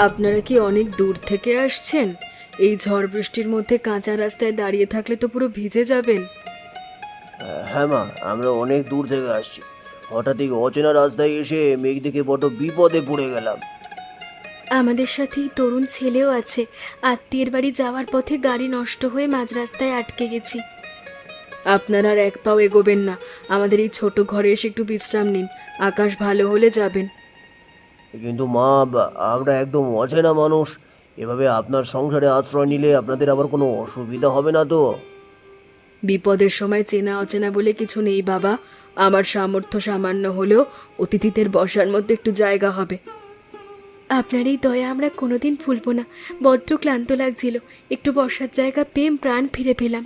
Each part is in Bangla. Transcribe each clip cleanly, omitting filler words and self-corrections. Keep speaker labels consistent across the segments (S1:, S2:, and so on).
S1: আপনারা কি অনেক দূর থেকে আসছেন? এই ঝড় বৃষ্টির মধ্যে কাঁচা রাস্তায় দাঁড়িয়ে থাকলে তো পুরো ভিজে যাবেন।
S2: হ্যাঁ মা, আমরা অনেক দূর থেকে আসছি। হঠাৎ এই অচেনা রাস্তায় এসে মেঘ দেখে বড্ড বিপদে পড়ে গেলাম।
S1: আমাদের সাথে এই তরুণ ছেলেও আছে। আত্মীয়ের বাড়ি যাওয়ার পথে গাড়ি নষ্ট হয়ে মাঝ রাস্তায় আটকে গেছি। আপনারা আর এক পাও এগোবেন না। আমাদের এই ছোট ঘরে এসে একটু বিশ্রাম নিন। আকাশ ভালো হলে যাবেন।
S2: কিন্তু মা, আমরা একদম অচেনা মানুষ। এভাবে আপনার সংসারে আশ্রয় নিলে আপনাদের আবার কোনো অসুবিধা হবে না তো?
S1: বিপদের সময় চেনা অচেনা বলে কিছু নেই বাবা। আমার সামর্থ্য সামান্য হলেও অতিথিদের বসার মধ্যে একটু জায়গা হবে। আপনার এই দয়া আমরা কোনোদিন ভুলব না। বড্ড ক্লান্ত লাগছিল, একটু বসার জায়গা পেয়ে প্রাণ ফিরে পেলাম।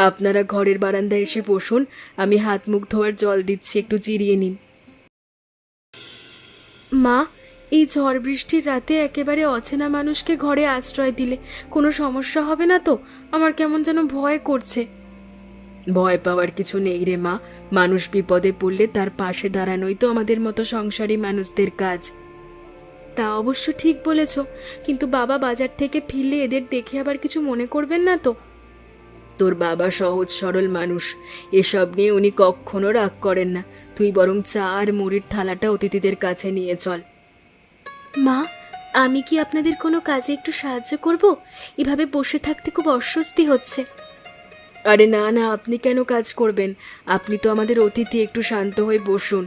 S1: আপনারা ঘরের বারান্দায় এসে বসুন, আমি হাত মুখ ধোয়ার জল দিচ্ছি, একটু জিরিয়ে নিন। মা, এই ঝড় বৃষ্টির রাতে একেবারে অচেনা মানুষকে ঘরে আশ্রয় দিলে কোনো সমস্যা হবে না তো? আমার কেমন যেন ভয় করছে। ভয় পাওয়ার কিছু নেই রে মা। মানুষ বিপদে পড়লে তার পাশে দাঁড়ানোই তো আমাদের মতো সংসারী মানুষদের কাজ। তা অবশ্য ঠিক বলেছ, কিন্তু বাবা বাজার থেকে ফিরলে এদের দেখে আবার কিছু মনে করবেন না তো? তোর বাবা সহজ সরল মানুষ, এসব নিয়ে উনি কখনো রাগ করেন না। তুই বরং চা আর মুড়ির থালাটা অতিথিদের কাছে নিয়ে চল। মা, আমি কি আপনাদের কোনো কাজে একটু সাহায্য করব? এভাবে বসে থাকতে খুব অস্বস্তি হচ্ছে। আরে না না, আপনি কেন কাজ করবেন? আপনি তো আমাদের অতিথি, একটু শান্ত হয়ে বসুন।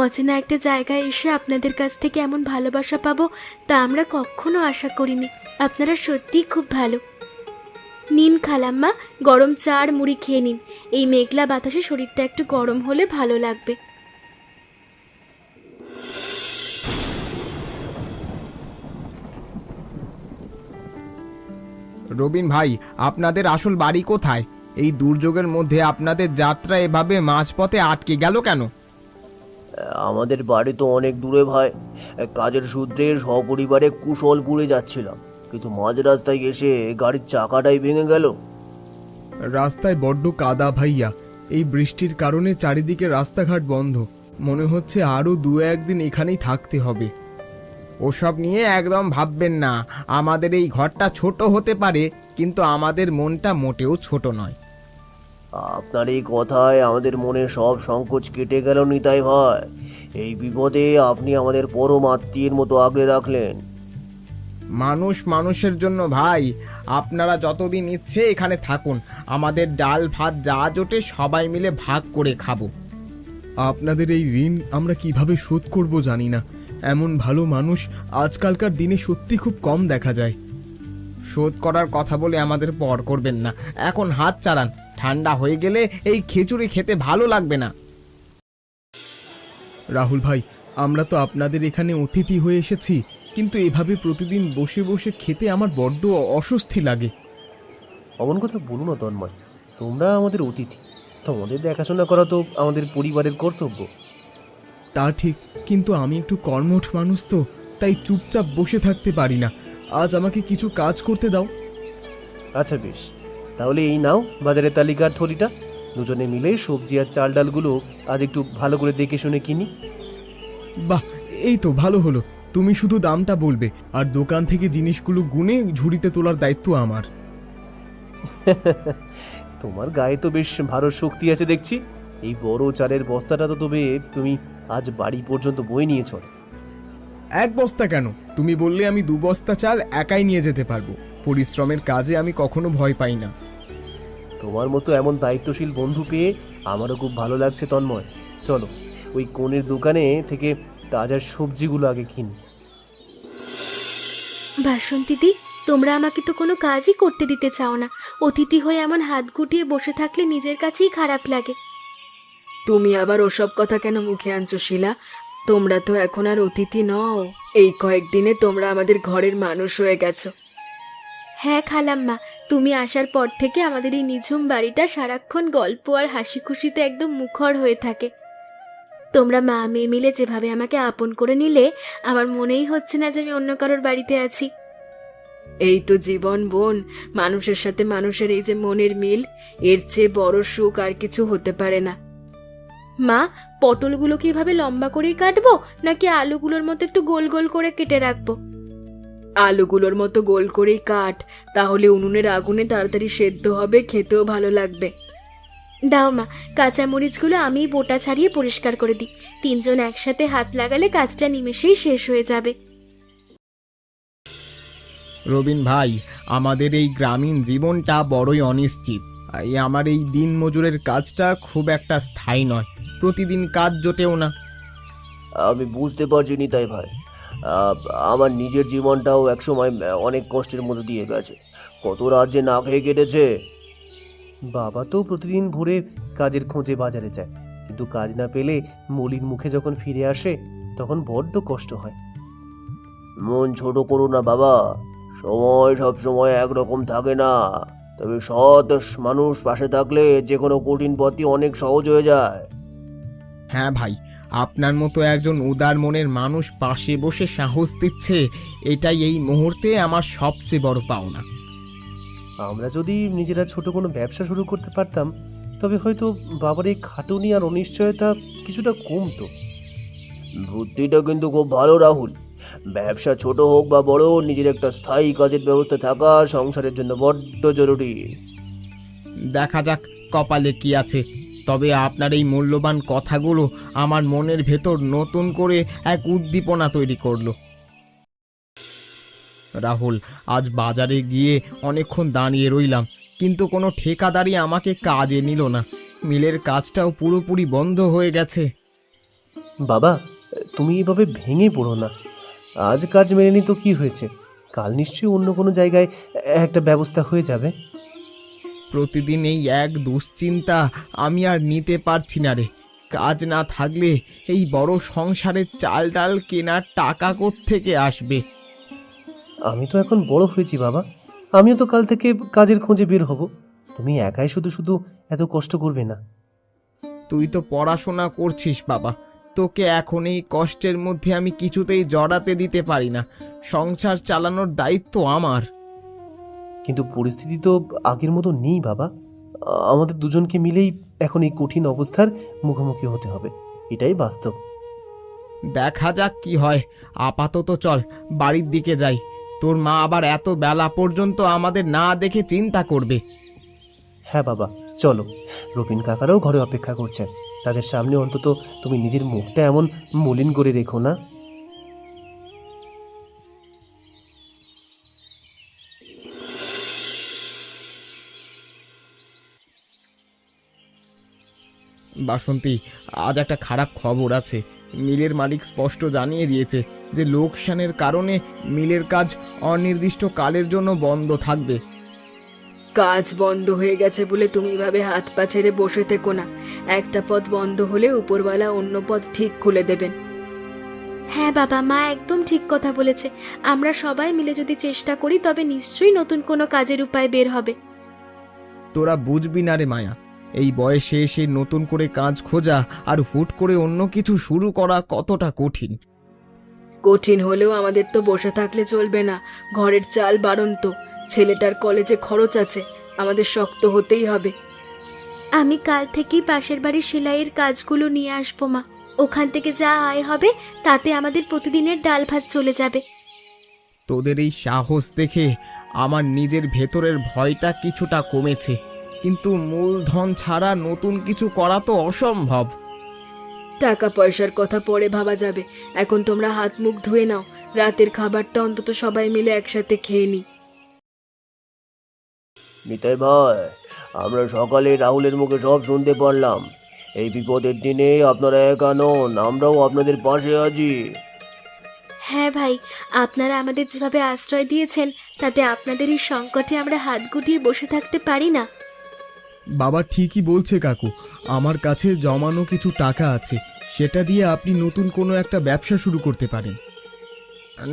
S1: অচেনা একটা জায়গায় এসে আপনাদের কাছ থেকে এমন ভালোবাসা পাবো তা আমরা কখনো আশা করিনি। আপনারা সত্যিই খুব ভালো। নিন খালাম্মা, গরম চা আর মুড়ি খেয়ে নিন। এই মেঘলা বাতাসে শরীরটা একটু গরম হলে ভালো লাগবে।
S3: রবিন ভাই, আপনাদের আসল বাড়ি কোথায়? এই দুর্যোগের মধ্যে আপনাদের যাত্রা এভাবে মাঝপথে আটকে গেল কেন?
S2: আমাদের বাড়ি তো অনেক দূরে ভাই। কাজের সূত্রে সপরিবারে কুশলপুরে যাচ্ছিলাম, কিন্তু মাঝ রাস্তায় এসে গাড়ির চাকাটাই ভেঙে গেল।
S4: রাস্তায় বড্ড কাদা ভাইয়া। এই বৃষ্টির কারণে চারিদিকে রাস্তাঘাট বন্ধ। মনে হচ্ছে আরো 2-1 দিন এখানেই থাকতে হবে।
S3: ওসব নিয়ে একদম ভাববেন না। আমাদের এই ঘরটা ছোট হতে পারে, কিন্তু আমাদের মনটা মোটেও ছোট নয়।
S2: আপনার এই কথায় আমাদের মনে সব সংকোচ কেটে গেল নিতাই ভাই। এই বিপদে আপনি আমাদের পরম আত্মীয়ের মতো আগলে রাখলেন।
S3: মানুষ মানুষের জন্য ভাই। আপনারা যতদিন ইচ্ছে এখানে থাকুন। আমাদের ডাল ভাত যা জোটে সবাই মিলে ভাগ করে খাবো।
S4: আপনাদের এই ঋণ আমরা কিভাবে শোধ করব জানি না। এমন ভালো মানুষ আজকালকার দিনে সত্যি খুব কম দেখা যায়।
S3: শোধ করার কথা বলে আমাদের পর করবেন না। এখন হাত চালান, ঠান্ডা হয়ে গেলে এই খিচুড়ি খেতে ভালো লাগবে না।
S4: রাহুল ভাই, আমরা তো আপনাদের এখানে অতিথি হয়ে এসেছি, কিন্তু এভাবে প্রতিদিন বসে বসে খেতে আমার বড্ড অস্বস্তি লাগে।
S2: অমন কথা বলো না তন্ময়, তোমরা আমাদের অতিথি। তোমাদের দেখাশোনা করা তো আমাদের পরিবারের কর্তব্য।
S4: তা ঠিক, কিন্তু আমি একটু কর্মঠ মানুষ তো, তাই চুপচাপ বসে থাকতে পারি না। আজ আমাকে কিছু কাজ করতে দাও।
S2: আচ্ছা বেশ, তাহলে এই নাও বাজারের তালিকার থলিটা। দুজনে মিলে সবজি আর চাল ডালগুলো আজ একটু ভালো করে দেখে শুনে কিনি।
S4: বাহ, এই তো ভালো হলো। তুমি শুধু দামটা বলবে, আর দোকান থেকে জিনিসগুলো গুনে ঝুড়িতে তোলার দায়িত্ব আমার।
S2: তোমার গায়ে তো বেশ ভালো শক্তি আছে দেখছি। এই বড় চালের বস্তাটা তো তবে তুমি আজ বাড়ি পর্যন্ত বয়ে নিয়ে চলো।
S4: 1 বস্তা কেন? তুমি বললে আমি 2 বস্তা চাল একাই নিয়ে যেতে পারবো। পরিশ্রমের কাজে আমি কখনো ভয় পাই না।
S2: তোমার মতো এমন দায়িত্বশীল বন্ধু পেয়ে আমারও খুব ভালো লাগছে তন্ময়। চলো ওই কোণের দোকানে থেকে তাজা সবজিগুলো আগে কিনি।
S1: বাসন্তীদি, তোমরা আমাকে তো কোনো কাজই করতে দিতে চাও না। অতিথি হয়ে এমন হাত গুটিয়ে বসে থাকলে নিজের কাছেই খারাপ লাগে। তুমি আবার ওসব কথা কেন মুখে আনছো শিলা? তোমরা তো এখন আর অতিথি নও। এই কয়েকদিনে তোমরা আমাদের ঘরের মানুষ হয়ে গেছো। হ্যাঁ খালাম্মা, তুমি আসার পর থেকে আমাদের এই নিঝুম বাড়িটা সারাক্ষণ গল্প আর হাসি খুশিতে একদম মুখর হয়ে থাকে। তোমরা মা মেয়ে মিলে যেভাবে আমাকে আপন করে নিলে, আমার মনেই হচ্ছে না যে আমি অন্য কারোর বাড়িতে আছি। এই তো জীবন বোন, মানুষের সাথে মানুষের এই যে মনের মিল, এর চেয়ে বড় সুখ আর কিছু হতে পারে না। মা, পটলগুলো কি এভাবে লম্বা করেই কাটবো নাকি আলুগুলোর মতো একটু গোল গোল করে কেটে রাখবো? আলুগুলোর মতো গোল করেই কাট, তাহলে উনুনের আগুনে তাড়াতাড়ি সেদ্ধ হবে, খেতেও ভালো লাগবে। দাও মা, কাঁচামরিচগুলো আমি বোটা ছাড়িয়ে পরিষ্কার করে দিই। তিনজন একসাথে হাত লাগালে কাজটা নিমেষেই শেষ হয়ে যাবে।
S3: রবিন ভাই, আমাদের এই গ্রামীণ জীবনটা বড়ই অনিশ্চিত। আমার এই দিন মজুরের কাজটা খুব একটা স্থায়ী নয়, প্রতিদিন কাজ জোটেও না।
S2: আমি বুঝতে পারছি নিতাই ভাই। আহ, আমার নিজের জীবনটাও একসময় অনেক কষ্টের মধ্যে দিয়ে গেছে। কত রাত যে না খেয়ে কেটেছে। বাবা তো প্রতিদিন ভোরে কাজের খোঁজে বাজারে যায়, কিন্তু কাজ না পেলে মলির মুখে যখন ফিরে আসে তখন বড্ড কষ্ট হয়। মন ছোট করো না বাবা, সময় সব সময় একরকম থাকে না। তবে সৎ মানুষ পাশে থাকলে যে কোনো কঠিন পথই অনেক সহজ হয়ে যায়।
S3: হ্যাঁ ভাই, আপনার মতো একজন উদার মনের মানুষ পাশে বসে সাহস দিচ্ছে, এটাই এই মুহূর্তে আমার সবচেয়ে বড় পাওনা।
S2: আমরা যদি নিজেরা ছোট কোনো ব্যবসা শুরু করতে পারতাম, তবে হয়তো বাবার এই খাটুনি আর অনিশ্চয়তা কিছুটা কমতো। বুদ্ধিটা কিন্তু খুব ভালো রাহুল। ব্যবসা ছোট হোক বা বড়, নিজের একটা স্থায়ী কাজের ব্যবস্থা থাকা সংসারের জন্য বড্ড জরুরি।
S3: দেখা যাক কপালে কি আছে। তবে আপনার এই মূল্যবান কথাগুলো আমার মনের ভেতর নতুন করে এক উদ্দীপনা তৈরি করলো। রাহুল, আজ বাজারে গিয়ে অনেকক্ষণ দাঁড়িয়ে রইলাম, কিন্তু কোনো ঠিকাদারই আমাকে কাজে নিল না। মিলের কাজটাও পুরোপুরি বন্ধ হয়ে গেছে।
S2: বাবা, তুমি এভাবে ভেঙে পড়ো না। আজ কাজ মেনে তো কি হয়েছে, কাল নিশ্চয়ই অন্য কোনো জায়গায় একটা ব্যবস্থা হয়ে যাবে।
S3: প্রতিদিন এই এক দুশ্চিন্তা আমি আর নিতে পারছি না রে। কাজ না থাকলে এই বড় সংসারের চাল ডাল কেনার টাকা কোত্থেকে আসবে?
S2: আমি তো এখন বড় হয়েছি বাবা, আমিও তো কাল থেকে কাজের খোঁজে বের হব। তুমি একাই শুধু শুধু এত কষ্ট করবে না।
S3: তুই তো পড়াশোনা করছিস বাবা, তোকে এখন এই কষ্টের মধ্যে আমি কিছুতেই জড়াতে দিতে পারি না। সংসার চালানোর দায়িত্ব আমার।
S2: কিন্তু পরিস্থিতি তো আগের মতো নেই বাবা। আমাদের দুজনকে মিলেই এখন এই কঠিন অবস্থার মুখোমুখি হতে হবে, এটাই বাস্তব।
S3: দেখা যাক কি হয়। আপাতত চল বাড়ির দিকে যাই। তোর মা আবার এত বেলা পর্যন্ত আমাদের না দেখে চিন্তা করবে।
S2: হ্যাঁ বাবা, চলো। রবিন কাকারাও ঘরে অপেক্ষা করছেন, তাদের সামনে অন্তত তুমি নিজের মুখটা এমন মলিন করে রেখো না।
S3: বাসন্তী, আজ একটা খারাপ খবর আছে। মিলের মালিক স্পষ্ট জানিয়ে দিয়েছে যে লোকসানের কারণে মিলের কাজ অনির্দিষ্ট কালের জন্য বন্ধ থাকবে।
S1: কাজ বন্ধ হয়ে গেছে বলে তুমি এভাবে হাত পা ছেড়ে বসে থেকো না। একটা পথ বন্ধ হলে উপরওয়ালা অন্য পথ ঠিক খুলে দেবেন। হ্যাঁ বাবা, মা একদম ঠিক কথা বলেছে। আমরা সবাই মিলে যদি চেষ্টা করি তবে নিশ্চয়ই নতুন কোনো কাজের উপায় বের হবে।
S3: তোরা বুঝবি না রে মায়া, এই বয়সে এসে নতুন করে কাজ খোঁজা আর হুট করে অন্য কিছু শুরু করা কতটা কঠিন।
S1: কঠিন হলেও আমাদের তো বসে থাকলে চলবে না। ঘরের চাল বাড়ন্ত, ছেলেটার কলেজে খরচ আছে, আমাদের শক্ত হতেই হবে। আমি কাল থেকেই পাশের বাড়ির সেলাইয়ের কাজগুলো নিয়ে আসবো মা। ওখান থেকে যা আয় হবে তাতে আমাদের প্রতিদিনের ডাল ভাত চলে যাবে।
S3: তোদের এই সাহস দেখে আমার নিজের ভেতরের ভয়টা কিছুটা কমেছে, কিন্তু মূলধন ছাড়া নতুন কিছু করা তো অসম্ভব।
S1: টাকা পয়সার কথা পরে ভাবা যাবে, এখন তোমরা হাত মুখ ধুয়ে নাও। রাতের খাবারটা অন্তত সবাই মিলে একসাথে খেয়ে নিই।
S2: নিতাই ভাই, আমরা সকালে রাহুলের মুখে সব শুনতে পারলাম। এই বিপদের দিনে আপনারা একা নন, আমরাও আপনাদের পাশে আছি।
S1: হ্যাঁ ভাই, আপনারা আমাদের যেভাবে আশ্রয় দিয়েছেন তাতে আপনাদের এই সংকটে আমরা হাত গুটিয়ে বসে থাকতে পারি না।
S4: বাবা ঠিকই বলছে কাকু, আমার কাছে জমানো কিছু টাকা আছে, সেটা দিয়ে আপনি নতুন কোনো একটা ব্যবসা শুরু করতে পারেন।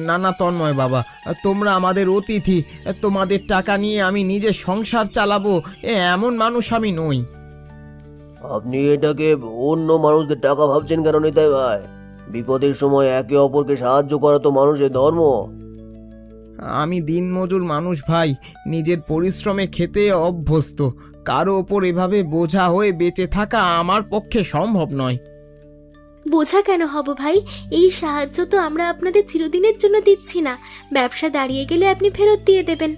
S3: না না তন্ময় বাবা, তোমরা আমাদের অতিথি, তোমাদের টাকা নিয়ে আমি নিজের সংসার চালাবো এমন মানুষ আমি নই।
S2: আপনি এটাকে অন্য মানুষদের টাকা ভাবছেন কেন নিতাই ভাই? বিপদের সময় একে অপরকে সাহায্য করা তো মানুষের ধর্ম।
S3: আমি দিনমজুর মানুষ ভাই, নিজের পরিশ্রমে খেতে অভ্যস্ত। কারো ওপর এভাবে বোঝা হয়ে বেঁচে থাকা আমার পক্ষে সম্ভব নয়।
S5: বোঝা কেন হব ভাই? এই সাহায্য তো আমরা আপনাদের চিরদিনের জন্য দিচ্ছি না, ব্যবসা দাঁড়িয়ে গেলে আপনি ফেরত দিয়ে দেবেন।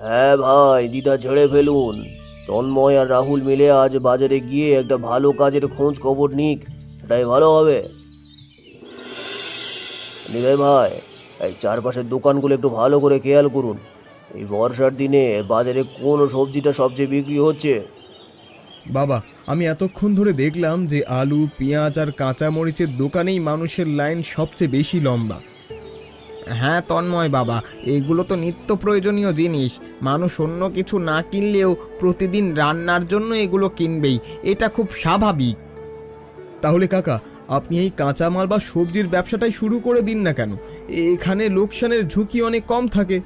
S2: হ্যাঁ ভাই, দ্বিধা ছেড়ে ফেলুন। তন্ময় আর রাহুল মিলে আজ বাজারে গিয়ে একটা ভালো কাজের খোঁজ খবর নিক, এটাই ভালো হবে। নিতাই ভাই, এই চারপাশের দোকানগুলো একটু ভালো করে খেয়াল করুন। এই বর্ষার দিনে বাজারে কোন সবজিটা সবচেয়ে বিক্রি হচ্ছে?
S4: বাবা, আমি এতক্ষণ ধরে দেখলাম যে আলু, পেঁয়াজ আর কাঁচা মরিচের দোকানেই মানুষের লাইন সবচেয়ে বেশি লম্বা।
S3: হ্যাঁ তন্ময় বাবা, এগুলো তো নিত্য প্রয়োজনীয় জিনিস। মানুষ অন্য কিছু না কিনলেও প্রতিদিন রান্নার জন্য এগুলো কিনবেই, এটা খুব স্বাভাবিক।
S4: তাহলে কাকা, আপনি এই কাঁচামাল বা সবজির ব্যবসাটাই শুরু করে দিন না কেন? এখানে লোকসানের ঝুঁকি অনেক কম থাকে।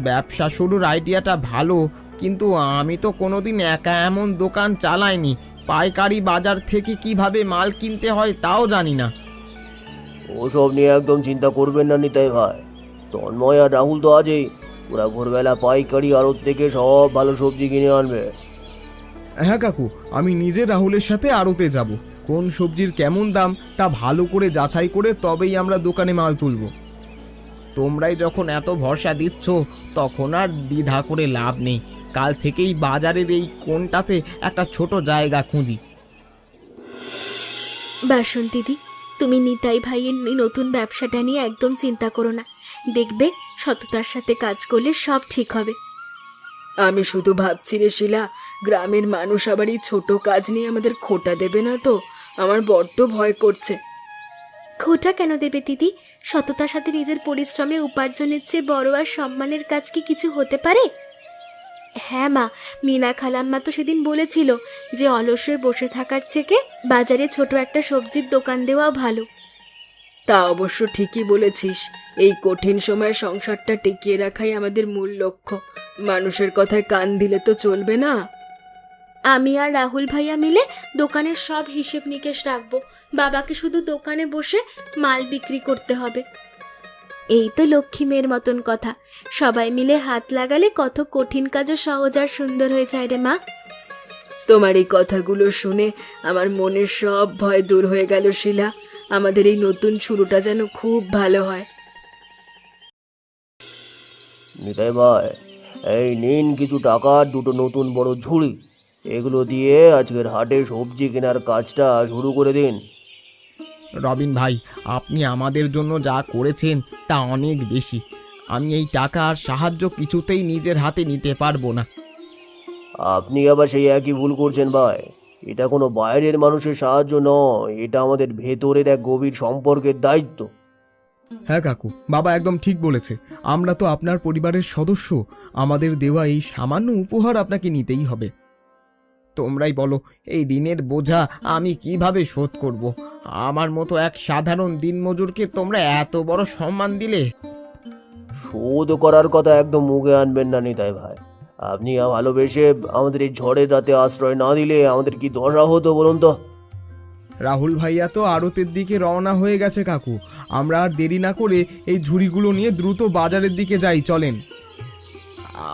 S3: ব্যবসা শুরুর আইডিয়াটা ভালো, কিন্তু আমি তো কোনোদিন একা এমন দোকান চালাইনি। পাইকারি বাজার থেকে কিভাবে মাল কিনতে হয় তাও জানি না।
S2: ওসব নিয়ে একদম চিন্তা করবেন না নিতাই ভাই। তন্ময় আর রাহুল তো আছেই, ওরা ভোরবেলা পাইকারি আড়ত থেকে সব ভালো সবজি কিনে আনবে।
S4: হ্যাঁ কাকু, আমি নিজে রাহুলের সাথে আড়তে যাব। কোন সবজির কেমন দাম তা ভালো করে যাচাই করে তবেই আমরা দোকানে মাল তুলব।
S3: তোমরাই যখন এত ভরসা দিচ্ছ, তখন আর দ্বিধা করে লাভ নেই। কাল থেকেই বাজারের এই কোণটাতে একটা ছোট জায়গা খুঁজি।
S5: বাসন্তীদি, তুমি নিতাই ভাইয়ের এই নতুন ব্যবসাটা নিয়ে একদম চিন্তা করো না। দেখবে সততার সাথে কাজ করলে সব ঠিক হবে।
S1: আমি শুধু ভাবছি রে শিলা, গ্রামের মানুষ আবার এই ছোট কাজ নিয়ে আমাদের খোটা দেবে না তো? আমার বড্ড ভয় করছে।
S5: খোটা কেন দেবে দিদি? সততার সাথে নিজের পরিশ্রমে উপার্জনের চেয়ে বড় আর সম্মানের কাজ কি কিছু হতে পারে? হ্যাঁ মা, মিনা খালাম্মা তো সেদিন বলেছিল যে অলস হয়ে বসে থাকার থেকে বাজারে ছোট একটা সবজির দোকান দেওয়া ভালো।
S1: তা অবশ্য ঠিকই বলেছিস। এই কঠিন সময়ে সংসারটা টিকিয়ে রাখাই আমাদের মূল লক্ষ্য। মানুষের কথায় কান দিলে তো চলবে না।
S5: আমি আর রাহুল ভাইয়া মিলে দোকানের সব হিসেব নিকেশ রাখবো। বাবাকে শুধু দোকানে বসে মাল বিক্রি করতে হবে। এই তো লক্ষ্মী মেয়ের মতন কথা। সবাই মিলে হাত লাগালে কত কঠিন কাজও সহজ আর সুন্দর হয়ে যায় রে মা।
S1: তোমার এই কথাগুলো শুনে আমার মনের সব ভয় দূর হয়ে গেল শিলা। আমাদের এই নতুন শুরুটা যেন খুব ভালো হয়।
S2: নিতাই ভাই, এই নিন কিছু টাকা, দুটো নতুন বড় ঝুড়ি। এগুলো দিয়ে আজকের হাটে সবজি কেনার কাজটা শুরু করে দিন।
S3: রবিন ভাই, আপনি আমাদের জন্য যা করেছেন তা অনেক বেশি। আমি এই টাকা আর সাহায্য কিছুতেই নিজের হাতে নিতে পারবো না।
S2: আপনি আবার সেই একই ভুল করছেন ভাই। এটা কোনো বাইরের মানুষের সাহায্য নয়, এটা আমাদের ভেতরের এক গভীর সম্পর্কের দায়িত্ব।
S4: হ্যাঁ কাকু, বাবা একদম ঠিক বলেছে। আমরা তো আপনার পরিবারের সদস্য। আমাদের দেওয়া এই সামান্য উপহার আপনাকে নিতেই হবে।
S3: তোমরাই বলো, এই ঋণের বোঝা আমি কিভাবে শোধ করব? আমার মতো এক সাধারণ দিনমজুরকে তোমরা এত বড় সম্মান দিলে।
S2: শোধ করার কথা একদম মুখে আনবেন না নিতাই ভাই। আপনি ভালোবেসে আমাদের এই ঝড়ের রাতে আশ্রয় না দিলে আমাদের কি দশা হতো বলুন তো?
S4: রাহুল ভাইয়া তো আড়তের দিকে রওনা হয়ে গেছে কাকু। আমরা আর দেরি না করে এই ঝুড়িগুলো নিয়ে দ্রুত বাজারের দিকে যাই, চলেন।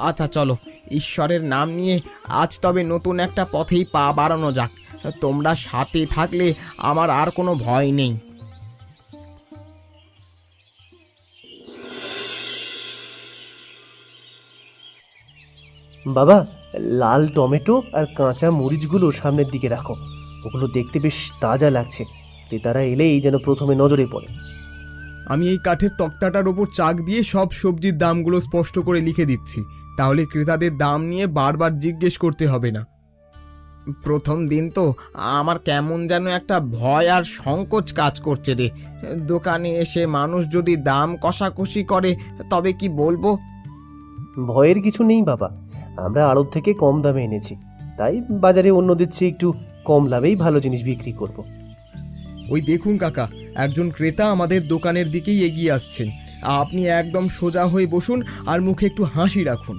S3: আচ্ছা চলো, ঈশ্বরের নাম নিয়ে আজ তবে নতুন একটা পথেই পা বাড়ানো যাক। তোমরা সাথে থাকলে আমার আর কোনো ভয় নেই।
S2: বাবা, লাল টমেটো আর কাঁচা মরিচগুলো সামনের দিকে রাখো। ওগুলো দেখতে বেশ তাজা লাগছে, ক্রেতারা এলেই যেন প্রথমে নজরে পড়ে।
S4: আমি এই কাঠের তক্তাটার ওপর চাক দিয়ে সব সবজির দামগুলো স্পষ্ট করে লিখে দিচ্ছি। তাহলে ক্রেতাদের দাম নিয়ে বারবার জিজ্ঞেস করতে হবে না।
S3: প্রথম দিন তো আমার কেমন যেন একটা ভয় আর সংকোচ কাজ করছে রে। দোকানে এসে মানুষ যদি দাম কষাকষি করে তবে কি বলবো?
S2: ভয়ের কিছু নেই বাবা, আমরা আড়ত থেকে কম দামে এনেছি, তাই বাজারে অন্যদের চেয়ে একটু কম লাভেই ভালো জিনিস বিক্রি করব।
S4: ওই দেখুন কাকা, একজন ক্রেতা আমাদের দোকানের দিকেই এগিয়ে আসছেন। আপনি একদম সোজা হয়ে বসুন আর মুখে একটু হাসি রাখুন।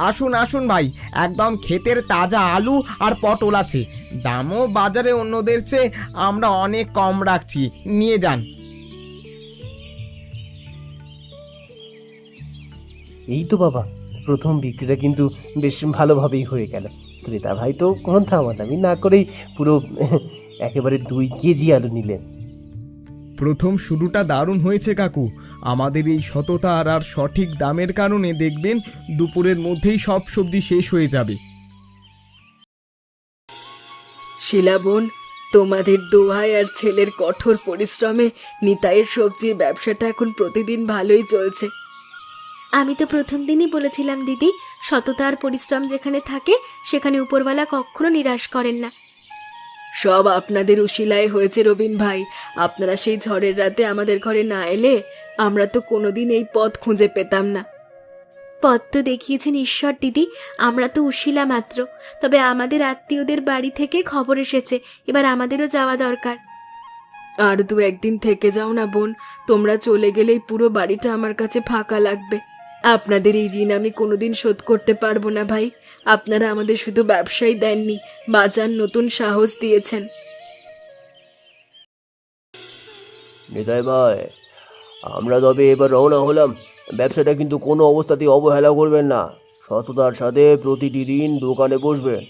S3: আসুন আসুন ভাই, একদম ক্ষেতের তাজা আলু আর পটল আছে। দামও বাজারে অন্যদের চেয়ে আমরা অনেক কম রাখছি, নিয়ে যান।
S2: এই তো বাবা, প্রথম বিক্রিটা কিন্তু বেশ ভালোভাবেই হয়ে গেল। ক্রেতা ভাই তো কোনো দামাদামি না করেই পুরো একেবারে 2 কেজি আলু নিলেন।
S4: প্রথম শুরুটা দারুণ হয়েছে কাকু। আমাদের এই সততা আর সঠিক দামের কারণে দেখবেন দুপুরের মধ্যেই সব সবজি শেষ হয়ে যাবে।
S1: শিলা বোন, তোমাদের দোহাই আর ছেলের কঠোর পরিশ্রমে নিতাইয়ের সবজির ব্যবসাটা এখন প্রতিদিন ভালোই চলছে।
S5: আমি তো প্রথম দিনই বলেছিলাম দিদি, সততা আর পরিশ্রম যেখানে থাকে সেখানে উপরওয়ালা কখনো নিরাশ করেন না।
S1: সব আপনাদের উশিলায় হয়েছে রবিন ভাই। আপনারা সেই ঝড়ের রাতে আমাদের ঘরে না এলে আমরা তো কোনোদিন এই পথ খুঁজে পেতাম না।
S5: পথ তো দেখিয়েছেন ঈশ্বর দিদি, আমরা তো উশিলা মাত্র। তবে আমাদের আত্মীয়দের বাড়ি থেকে খবর এসেছে, এবার আমাদেরও যাওয়া দরকার।
S1: আর 2-1 দিন থেকে যাও না বোন, তোমরা চলে গেলেই পুরো বাড়িটা আমার কাছে ফাঁকা লাগবে। আপনাদের এই ঋণ আমি কোনোদিন শোধ করতে পারবো না ভাই। আপনারা আমাদের শুধু ব্যবসাই দেননি, বাঁচার নতুন সাহস দিয়েছেন।
S2: নিতাই ভাই, আমরা তবে এবার রওনা হলাম। ব্যবসাটা কিন্তু কোনো অবস্থাতেই অবহেলা করবেন না। সততার সাথে প্রতিটি দিন দোকানে বসবেন।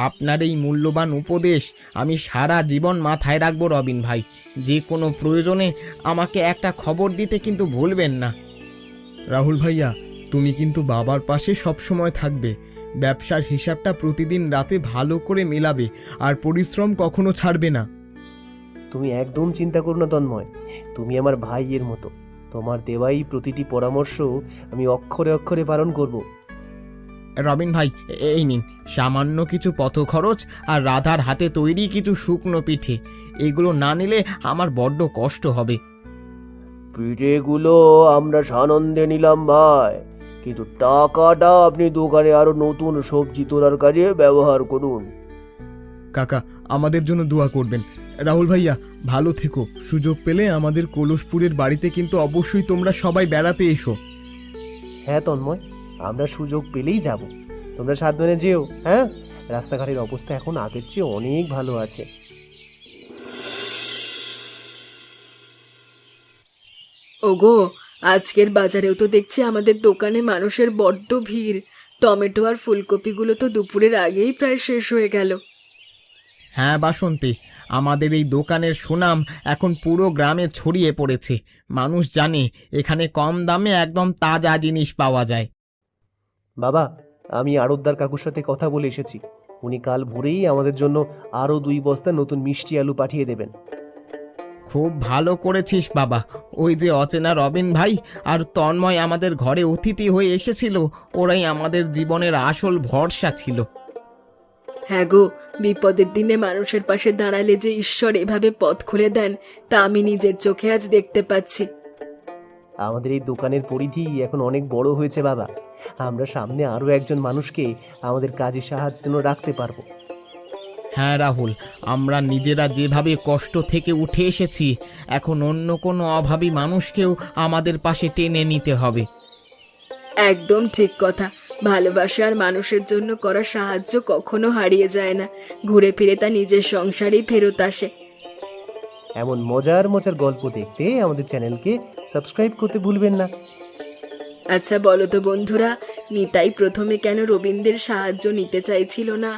S3: আপনার এই মূল্যবান উপদেশ আমি সারা জীবন মাথায় রাখবো রবিন ভাই। যে কোনো প্রয়োজনে আমাকে একটা খবর দিতে কিন্তু ভুলবেন না।
S4: রাহুল ভাইয়া, তুমি কিন্তু বাবার পাশে সব সময় থাকবে। ব্যবসার হিসাবটা প্রতিদিন রাতে ভালো করে মেলাবে আর পরিশ্রম কখনো ছাড়বে না।
S2: তুমি একদম চিন্তা করো না তন্ময়, তুমি আমার ভাইয়ের মতো। তোমার দেওয়াই প্রতিটি পরামর্শ আমি অক্ষরে অক্ষরে পালন করব।
S3: রবিন ভাই, এই নিন সামান্য কিছু পথ খরচ আর রাধার হাতে তৈরি কিছু শুকনো পিঠে। এগুলো না নিলে আমার বড্ড কষ্ট হবে।
S2: পিঠেগুলো আমরা সানন্দে নিলাম ভাই, কিন্তু টাকাটা আপনি দোকানে আরো নতুন সবজি তোলার কাজে ব্যবহার করুন।
S4: কাকা, আমাদের জন্য দোয়া করবেন। রাহুল ভাইয়া, ভালো থেকো। সুযোগ পেলে আমাদের কলসপুরের বাড়িতে কিন্তু অবশ্যই তোমরা সবাই বেড়াতে এসো।
S2: হ্যাঁ তন্ময়, আমরা সুযোগ পেলেই যাব। তোমরা সাবধানে যেও। হ্যাঁ, রাস্তাঘাটের অবস্থা এখন আগের চেয়ে অনেক ভালো আছে।
S1: ওগো, আজকের বাজারেও তো দেখছি আমাদের দোকানে মানুষের বড্ড ভিড়। টমেটো আর ফুলকপিগুলো তো দুপুরের আগেই প্রায় শেষ হয়ে গেল।
S3: হ্যাঁ বাসন্তী, আমাদের এই দোকানের সুনাম এখন পুরো গ্রামে ছড়িয়ে পড়েছে। মানুষ জানে এখানে কম দামে একদম তাজা জিনিস পাওয়া যায়।
S2: বাবা, আমি আড়তদার কাকুর সাথে কথা বলে এসেছি। উনি কাল ভোরেই আমাদের জন্য আরও 2 বস্তা নতুন মিষ্টি আলু পাঠিয়ে দেবেন।
S3: খুব ভালো করেছিস বাবা। ওই যে অচেনা রবিন ভাই আর তন্ময় আমাদের ঘরে অতিথি হয়ে এসেছিল, ওরাই আমাদের জীবনের আসল ভরসা ছিল।
S1: হ্যাঁ গো, বিপদের দিনে মানুষের পাশে দাঁড়ালে যে ঈশ্বর এভাবে পথ খুলে দেন তা আমি নিজের চোখে আজ দেখতে পাচ্ছি।
S2: আমাদের এই দোকানের পরিধি এখন অনেক বড় হয়েছে বাবা। আমরা সামনে আরও একজন মানুষকে আমাদের কাজে সাহায্যের জন্য রাখতে পারবো।
S3: হ্যাঁ রাহুল, আমরা নিজেরা যেভাবে কষ্ট থেকে উঠে এসেছি, এখন অন্য কোনো অভাবী মানুষকেও আমাদের পাশে টেনে নিতে হবে।
S1: একদম ঠিক কথা। ভালোবাসা আর মানুষের জন্য করা সাহায্য কখনো হারিয়ে যায় না, ঘুরে ফিরে তা নিজের সংসারেই ফেরত আসে।
S2: এমন মজার মজার গল্প দেখতে আমাদের চ্যানেলকে সাবস্ক্রাইব করতে ভুলবেন না।
S1: আচ্ছা বলো তো বন্ধুরা, নিতাই প্রথমে কেন রবীন্দ্রের সাহায্য নিতে চাইছিল না?